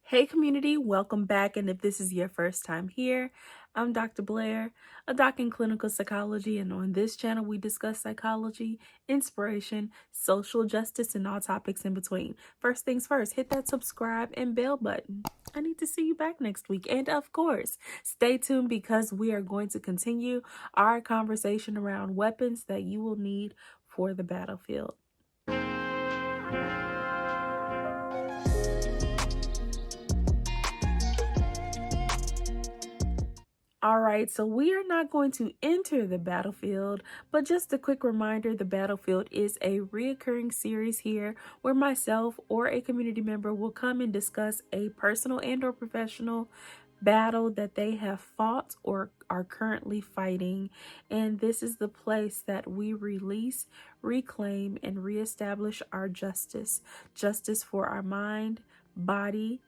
Hey community, welcome back. And if this is your first time here, I'm Dr. Blaire, a doc in clinical psychology, and on this channel we discuss psychology, inspiration, social justice, and all topics in between. First things first, hit that subscribe and bell button. I need to see you back next week. And of course, stay tuned because we are going to continue our conversation around weapons that you will need for the battlefield. All right, so we are not going to enter the battlefield, but just a quick reminder, the battlefield is a reoccurring series here where myself or a community member will come and discuss a personal and or professional battle that they have fought or are currently fighting. And this is the place that we release, reclaim, and reestablish our justice. Justice for our mind, body,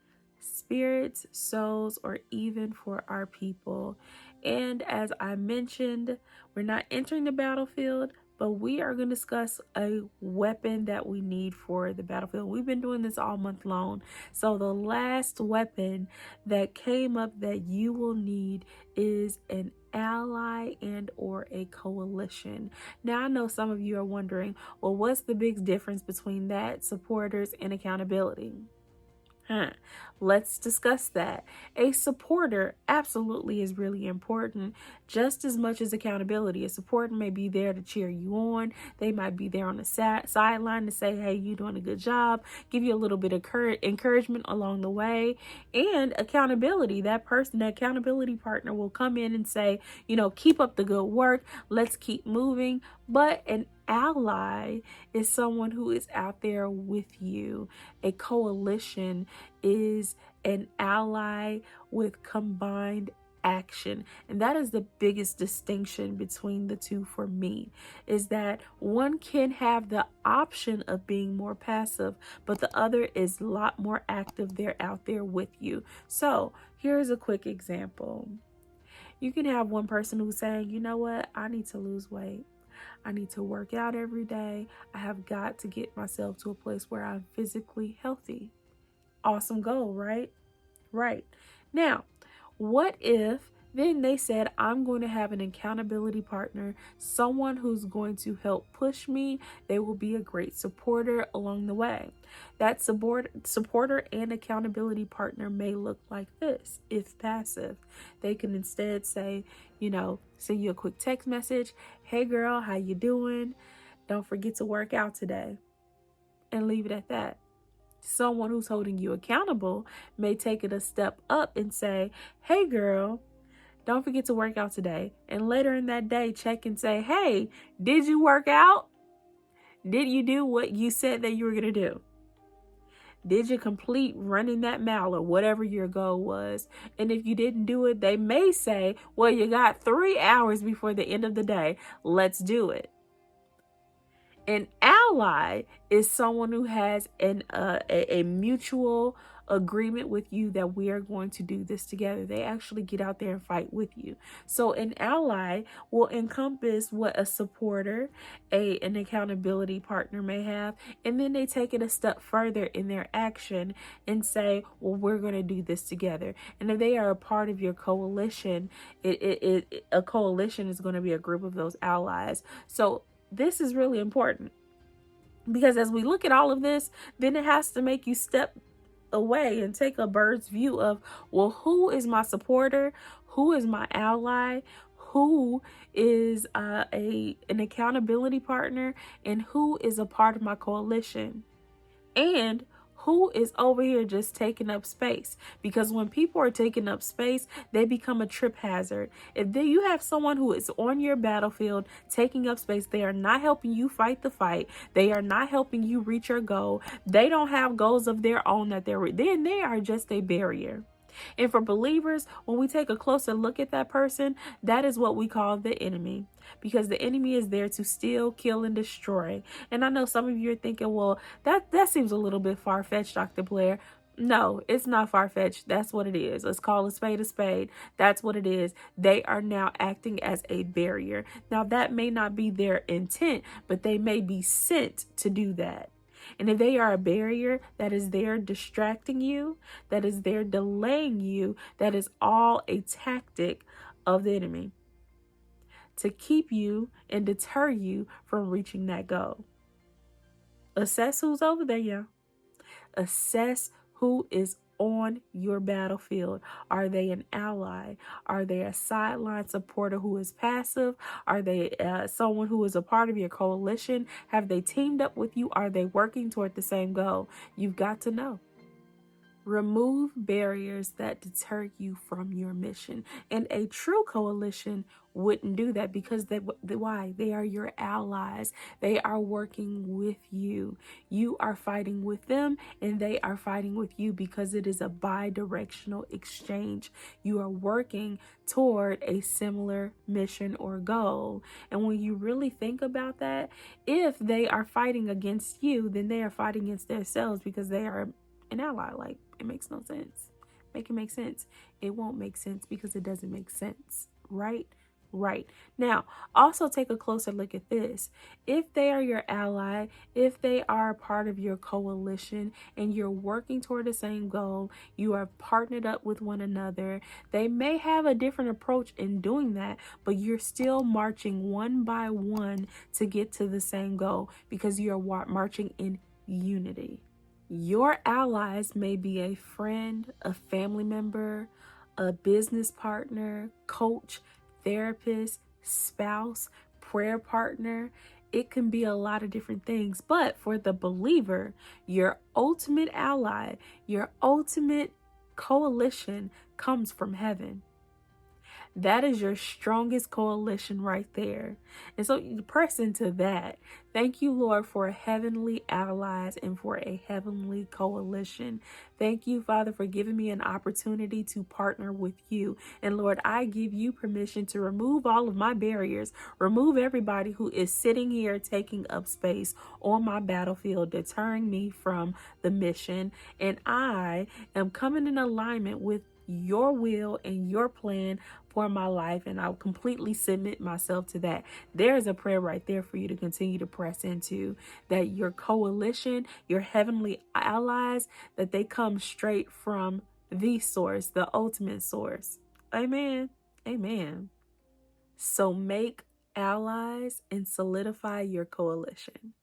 spirits, souls, or even for our people. And as I mentioned, we're not entering the battlefield, but we are going to discuss a weapon that we need for the battlefield. We've been doing this all month long. So the last weapon that came up that you will need is an ally and or a coalition. Now I know some of you are wondering, well, what's the big difference between that, supporters, and accountability? Let's discuss that. A supporter absolutely is really important, just as much as accountability. A supporter may be there to cheer you on. They might be there on the sideline to say, hey, you're doing a good job, give you a little bit of encouragement along the way. And accountability, that accountability partner will come in and say, keep up the good work. Let's keep moving. But an ally is someone who is out there with you. A coalition is an ally with combined action. And that is the biggest distinction between the two for me, is that one can have the option of being more passive, but the other is a lot more active. They're out there with you. So here's a quick example. You can have one person who's saying, you know what, I need to lose weight. I need to work out every day. I have got to get myself to a place where I'm physically healthy. Awesome goal, right? Right. Now, what if then they said, I'm going to have an accountability partner, someone who's going to help push me. They will be a great supporter along the way. That supporter and accountability partner may look like this. If passive, they can instead say, send you a quick text message. Hey girl, how you doing? Don't forget to work out today. And leave it at that. Someone who's holding you accountable may take it a step up and say, hey girl, don't forget to work out today. And later in that day, check and say, hey, did you work out? Did you do what you said that you were going to do? Did you complete running that mile or whatever your goal was? And if you didn't do it, they may say, well, you got 3 hours before the end of the day. Let's do it. An ally is someone who has a mutual agreement with you that we are going to do this together. They actually get out there and fight with you. So an ally will encompass what a supporter, an accountability partner may have, and then they take it a step further in their action and say, well, we're going to do this together. And if they are a part of your coalition, a coalition is going to be a group of those allies. So this is really important, because as we look at all of this, then it has to make you step away and take a bird's view of, well, who is my supporter? Who is my ally? Who is an accountability partner? And who is a part of my coalition? And who is over here just taking up space? Because when people are taking up space, they become a trip hazard. If you have someone who is on your battlefield taking up space, they are not helping you fight the fight. They are not helping you reach your goal. They don't have goals of their own then they are just a barrier. And for believers, when we take a closer look at that person, that is what we call the enemy, because the enemy is there to steal, kill, and destroy. And I know some of you are thinking, well, that seems a little bit far-fetched, Dr. Blaire. No, it's not far-fetched. That's what it is. Let's call a spade a spade. That's what it is. They are now acting as a barrier. Now, that may not be their intent, but they may be sent to do that. And if they are a barrier that is there distracting you, that is there delaying you, that is all a tactic of the enemy to keep you and deter you from reaching that goal. Assess who's over there, y'all. Assess who is on your battlefield. Are they an ally? Are they a sideline supporter who is passive? Are they someone who is a part of your coalition? Have they teamed up with you? Are they working toward the same goal? You've got to know. Remove barriers that deter you from your mission. And a true coalition wouldn't do that because why? They are your allies. They are working with you. You are fighting with them and they are fighting with you because it is a bi-directional exchange. You are working toward a similar mission or goal. And when you really think about that, if they are fighting against you, then they are fighting against themselves because they are an ally. Like, it makes no sense. Make it make sense. It won't make sense because it doesn't make sense. Right? Now, also take a closer look at this. If they are your ally, if they are a part of your coalition and you're working toward the same goal, you are partnered up with one another, they may have a different approach in doing that, but you're still marching one by one to get to the same goal because you're marching in unity. Your allies may be a friend, a family member, a business partner, coach, therapist, spouse, prayer partner. It can be a lot of different things. But for the believer, your ultimate ally, your ultimate coalition comes from heaven. That is your strongest coalition right there. And so you press into that. Thank you, Lord, for heavenly allies and for a heavenly coalition. Thank you, Father, for giving me an opportunity to partner with you. And Lord, I give you permission to remove all of my barriers, remove everybody who is sitting here taking up space on my battlefield, deterring me from the mission. And I am coming in alignment with your will and your plan for my life, and I'll completely submit myself to that. There's a prayer right there for you to continue to press into, that your coalition, your heavenly allies, that they come straight from the source, the ultimate source. Amen. So make allies and solidify your coalition.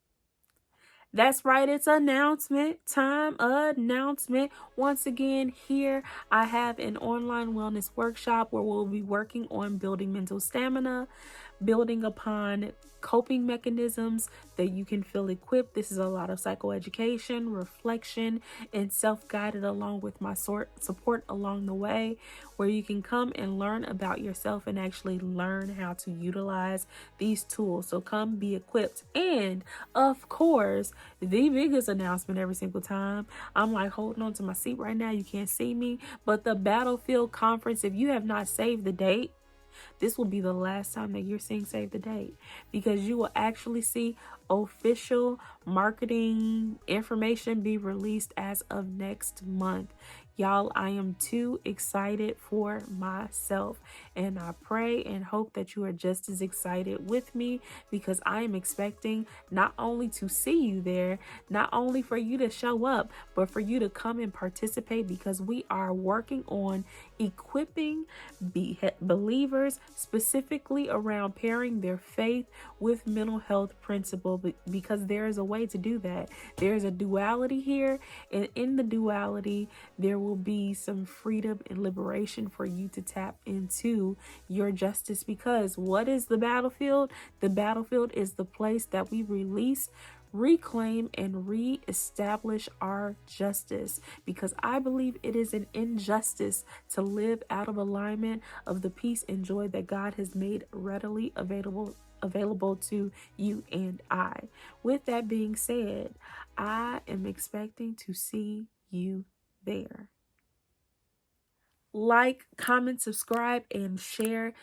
That's right, it's announcement time. Once again, here I have an online wellness workshop where we'll be working on building mental stamina, building upon coping mechanisms that you can feel equipped. This is a lot of psychoeducation, reflection, and self-guided along with my support along the way, where you can come and learn about yourself and actually learn how to utilize these tools. So come be equipped. And of course, the biggest announcement every single time, I'm like holding on to my seat right now. You can't see me, but the Battlefield Conference, if you have not saved the date, this will be the last time that you're seeing Save the Date, because you will actually see official marketing information be released as of next month. Y'all, I am too excited for myself, and I pray and hope that you are just as excited with me, because I am expecting not only to see you there, not only for you to show up, but for you to come and participate, because we are working on equipping believers specifically around pairing their faith with mental health principle, because there is a way to do that. There's a duality here, and in the duality there will be some freedom and liberation for you to tap into your justice. Because what is the battlefield? The battlefield is the place that we release, reclaim, and reestablish our justice, because I believe it is an injustice to live out of alignment of the peace and joy that God has made readily available to you and I. With that being said, I am expecting to see you there. Like, comment, subscribe, and share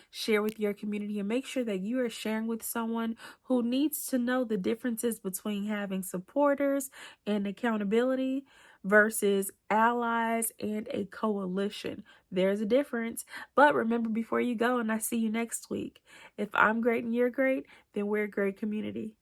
with your community, and make sure that you are sharing with someone who needs to know the differences between having supporters and accountability versus allies and a coalition. There's a difference. But remember, before you go, and I see you next week, if I'm great and you're great, then we're a great community.